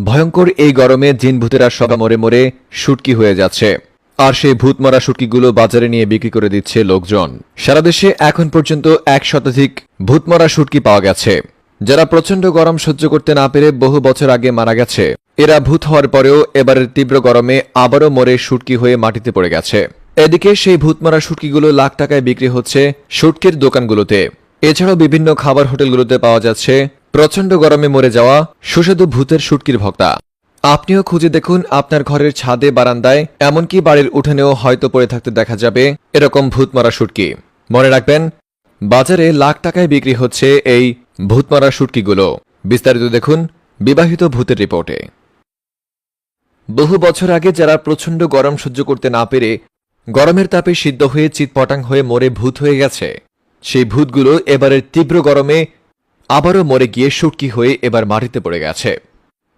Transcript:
ভয়ঙ্কর এই গরমে জিন ভূতেরা সবা মরে মরে শুটকি হয়ে যাচ্ছে। আর সেই ভূত মারা শুটকিগুলো বাজারে নিয়ে বিক্রি করে দিচ্ছে লোকজন। সারা দেশে এখন পর্যন্ত 1 শতাধিক ভূত মারা শুটকি পাওয়া গেছে, যারা প্রচণ্ড গরম সহ্য করতে না পেরে বহু বছর আগে মারা গেছে। এরা ভূত হওয়ার পরেও এবারের তীব্র গরমে আবারও মরে শুটকি হয়ে মাটিতে পড়ে গেছে। এদিকে সেই ভূত মারা শুটকিগুলো লাখ টাকায় বিক্রি হচ্ছে শুটকির দোকানগুলোতে। এছাড়াও বিভিন্ন খাবার হোটেলগুলোতে পাওয়া যাচ্ছে প্রচণ্ড গরমে মরে যাওয়া সুস্বাদু ভূতের শুটকির ভক্তা। আপনিও খুঁজে দেখুন আপনার ঘরের ছাদে, বারান্দায়, এমনকি বাড়ির উঠানেও হয়তো পড়ে থাকতে দেখা যাবে এরকম ভূত মারা শুটকি। মনে রাখবেন, বাজারে লাখ টাকায় বিক্রি হচ্ছে এই ভূত মারা শুটকিগুলো। বিস্তারিত দেখুন বিবাহিত ভূতের রিপোর্টে। বহু বছর আগে যারা প্রচণ্ড গরম সহ্য করতে না পেরে গরমের তাপে সিদ্ধ হয়ে চিৎপটাং হয়ে মরে ভূত হয়ে গেছে, সেই ভূতগুলো এবারের তীব্র গরমে আবারও মরে গিয়ে শুটকি হয়ে এবার মাটিতে পড়ে গেছে।